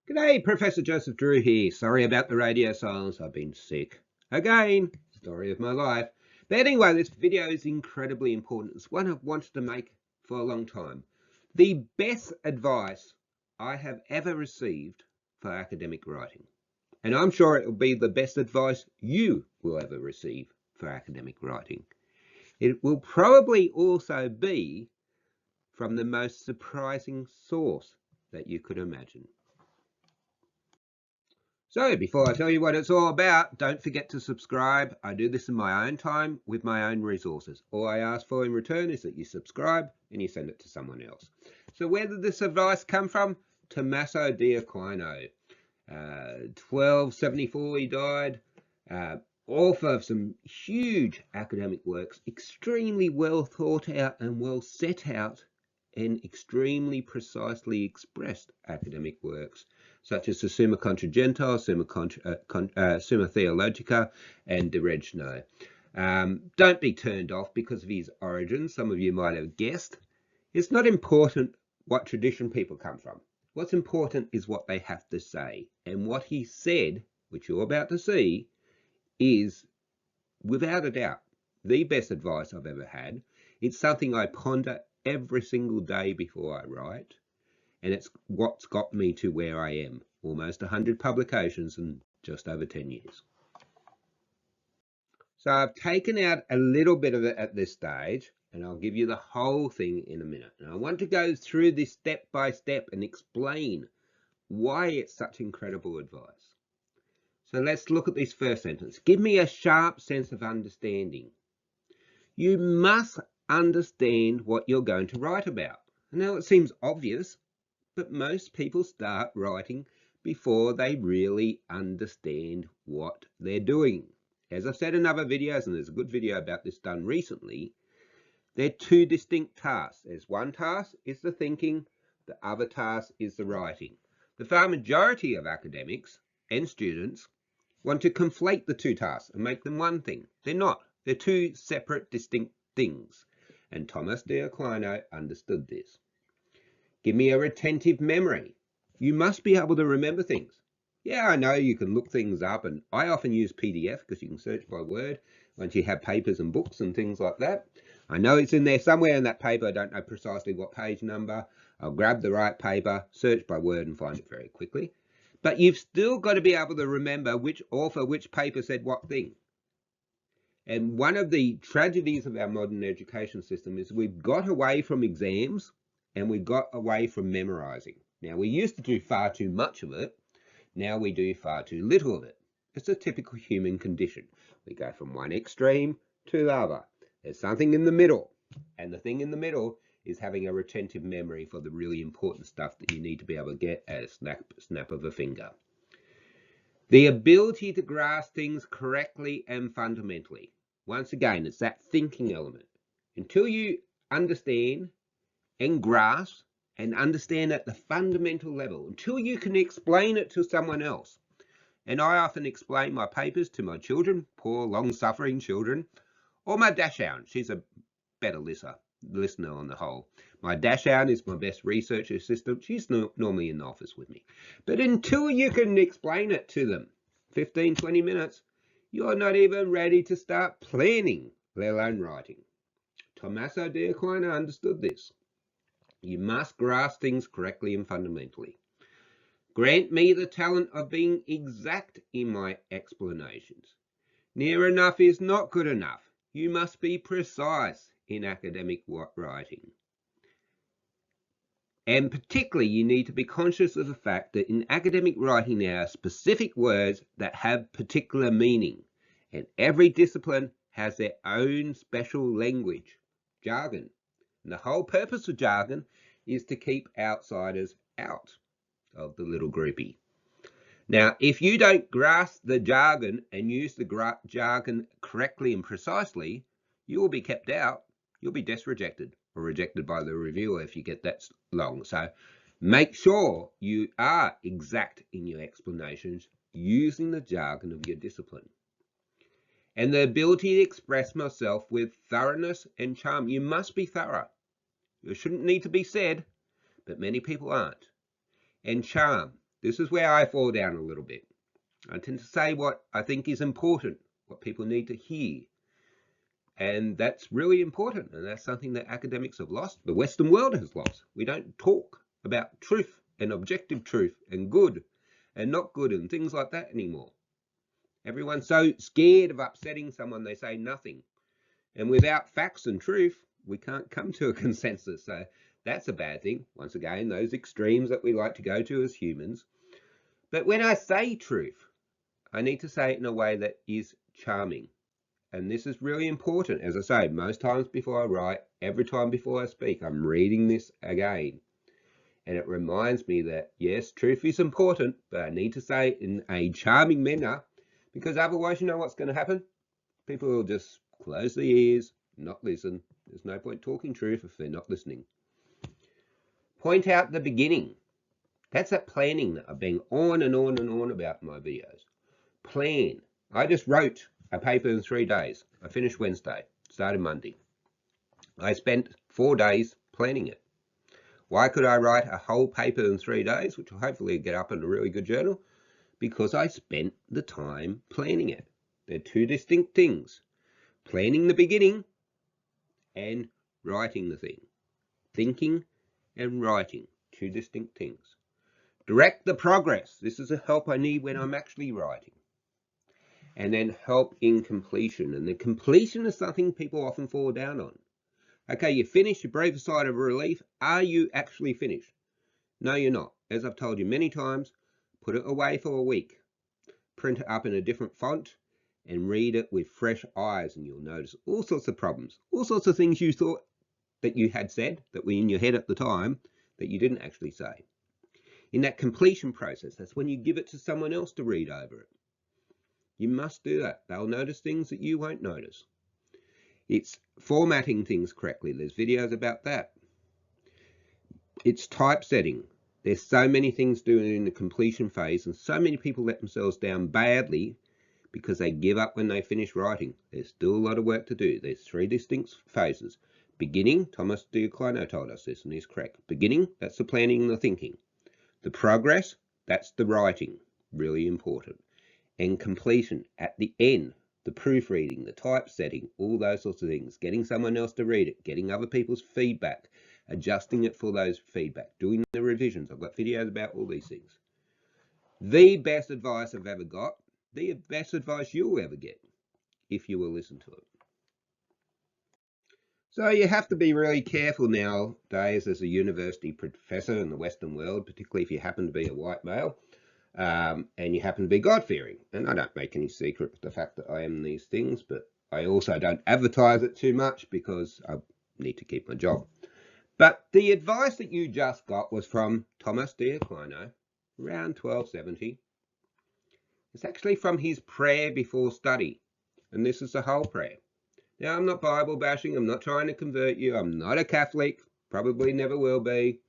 G'day, Professor Joseph Drew here. Sorry about the radio silence, I've been sick. Again, story of my life. But anyway, this video is incredibly important. It's one I've wanted to make for a long time. The best advice I have ever received for academic writing. And I'm sure it will be the best advice you will ever receive for academic writing. It will probably also be from the most surprising source that you could imagine. So before I tell you what it's all about, don't forget to subscribe. I do this in my own time with my own resources. All I ask for in return is that you subscribe and you send it to someone else. So where did this advice come from? Tommaso di Aquino. 1274 he died. Author of some huge academic works, extremely well thought out and well set out and extremely precisely expressed academic works, such as the Summa Contra Gentiles, Summa Theologica, and De Regno. Don't be turned off because of his origin. Some of you might have guessed. It's not important what tradition people come from. What's important is what they have to say. And what he said, which you're about to see, is, without a doubt, the best advice I've ever had. It's something I ponder every single day before I write, and it's what's got me to where I am. Almost 100 publications and just over 10 years. So I've taken out a little bit of it at this stage, and I'll give you the whole thing in a minute. And I want to go through this step by step and explain why it's such incredible advice. So let's look at this first sentence. Give me a sharp sense of understanding. You must understand what you're going to write about. Now it seems obvious, but most people start writing before they really understand what they're doing. As I've said in other videos, and there's a good video about this done recently, they're two distinct tasks. There's one task is the thinking, the other task is the writing. The far majority of academics and students want to conflate the two tasks and make them one thing. They're not. They're two separate, distinct things. And Thomas de Aquino understood this. Give me a retentive memory. You must be able to remember things. Yeah, I know you can look things up, and I often use PDF because you can search by word once you have papers and books and things like that. I know it's in there somewhere in that paper. I don't know precisely what page number. I'll grab the right paper, search by word, and find it very quickly. But you've still got to be able to remember which author, which paper said what thing. And one of the tragedies of our modern education system is we've got away from exams and we got away from memorizing. Now, we used to do far too much of it. Now we do far too little of it. It's a typical human condition. We go from one extreme to the other. There's something in the middle. And the thing in the middle is having a retentive memory for the really important stuff that you need to be able to get at a snap of a finger. The ability to grasp things correctly and fundamentally. Once again, it's that thinking element. Until you understand and grasp and understand at the fundamental level, until you can explain it to someone else. And I often explain my papers to my children, poor long-suffering children, or my Dachshund. She's a better listener on the whole. My Dachshund is my best research assistant. She's normally in the office with me. But until you can explain it to them, 15, 20 minutes, you're not even ready to start planning, let alone writing. Tommaso di Aquino understood this. You must grasp things correctly and fundamentally. Grant me the talent of being exact in my explanations. Near enough is not good enough. You must be precise in academic writing. And particularly, you need to be conscious of the fact that in academic writing, there are specific words that have particular meaning. And every discipline has their own special language, jargon. And the whole purpose of jargon is to keep outsiders out of the little groupie. Now, if you don't grasp the jargon and use the jargon correctly and precisely, you will be kept out. You'll be rejected or rejected by the reviewer if you get that long. So make sure you are exact in your explanations using the jargon of your discipline. And the ability to express myself with thoroughness and charm. You must be thorough. It shouldn't need to be said, but many people aren't. And charm. This is where I fall down a little bit. I tend to say what I think is important, what people need to hear. And that's really important. And that's something that academics have lost. The Western world has lost. We don't talk about truth and objective truth and good and not good and things like that anymore. Everyone's so scared of upsetting someone, they say nothing. And without facts and truth, we can't come to a consensus. So that's a bad thing. Once again, those extremes that we like to go to as humans. But when I say truth, I need to say it in a way that is charming. And this is really important. As I say, most times before I write, every time before I speak, I'm reading this again. And it reminds me that, yes, truth is important, but I need to say it in a charming manner, because otherwise, you know what's going to happen? People will just close their ears, not listen. There's no point talking truth if they're not listening. Point out the beginning. That's that planning that I've been on and on and on about in my videos. Plan. I just wrote a paper in 3 days. I finished Wednesday, started Monday. I spent 4 days planning it. Why could I write a whole paper in 3 days, which will hopefully get up in a really good journal? Because I spent the time planning it. They're two distinct things. Planning the beginning and writing the thing. Thinking and writing, two distinct things. Direct the progress. This is the help I need when I'm actually writing. And then help in completion. And the completion is something people often fall down on. Okay, you finished, you breathe a sigh of relief. Are you actually finished? No, you're not. As I've told you many times, put it away for a week. Print it up in a different font and read it with fresh eyes, and you'll notice all sorts of problems, all sorts of things you thought that you had said that were in your head at the time that you didn't actually say. In that completion process, that's when you give it to someone else to read over it. You must do that. They'll notice things that you won't notice. It's formatting things correctly. There's videos about that. It's typesetting. There's so many things doing in the completion phase, and so many people let themselves down badly because they give up when they finish writing. There's still a lot of work to do. There's 3 distinct phases. Beginning, Thomas D'Aquino told us this, and he's correct. Beginning, that's the planning and the thinking. The progress, that's the writing, really important. And completion, at the end, the proofreading, the typesetting, all those sorts of things, getting someone else to read it, getting other people's feedback, adjusting it for those feedback, doing the revisions. I've got videos about all these things. The best advice I've ever got, the best advice you'll ever get, if you will listen to it. So you have to be really careful nowadays as a university professor in the Western world, particularly if you happen to be a white male. And you happen to be God-fearing. And I don't make any secret of the fact that I am these things, but I also don't advertise it too much because I need to keep my job. But the advice that you just got was from Thomas D'Aquino, around 1270. It's actually from his prayer before study. And this is the whole prayer. Now, I'm not Bible bashing. I'm not trying to convert you. I'm not a Catholic. Probably never will be.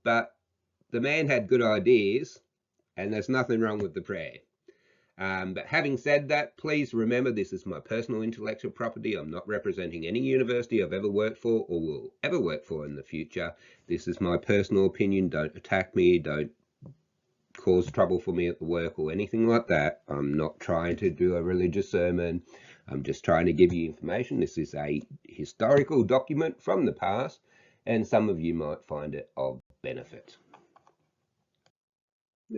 But the man had good ideas. And there's nothing wrong with the prayer. But having said that, please remember this is my personal intellectual property. I'm not representing any university I've ever worked for or will ever work for in the future. This is my personal opinion. Don't attack me. Don't cause trouble for me at the work or anything like that. I'm not trying to do a religious sermon. I'm just trying to give you information. This is a historical document from the past, and some of you might find it of benefit.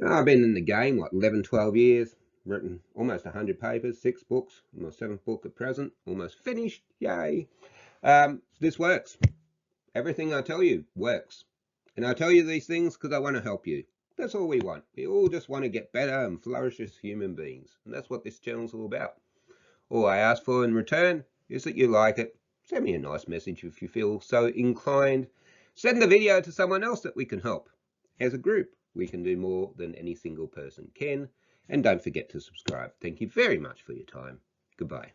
I've been in the game, 11, 12 years, written almost 100 papers, 6 books, my 7th book at present, almost finished, yay. This works. Everything I tell you works. And I tell you these things because I want to help you. That's all we want. We all just want to get better and flourish as human beings. And that's what this channel's all about. All I ask for in return is that you like it. Send me a nice message if you feel so inclined. Send the video to someone else that we can help. As a group, we can do more than any single person can. And don't forget to subscribe. Thank you very much for your time. Goodbye.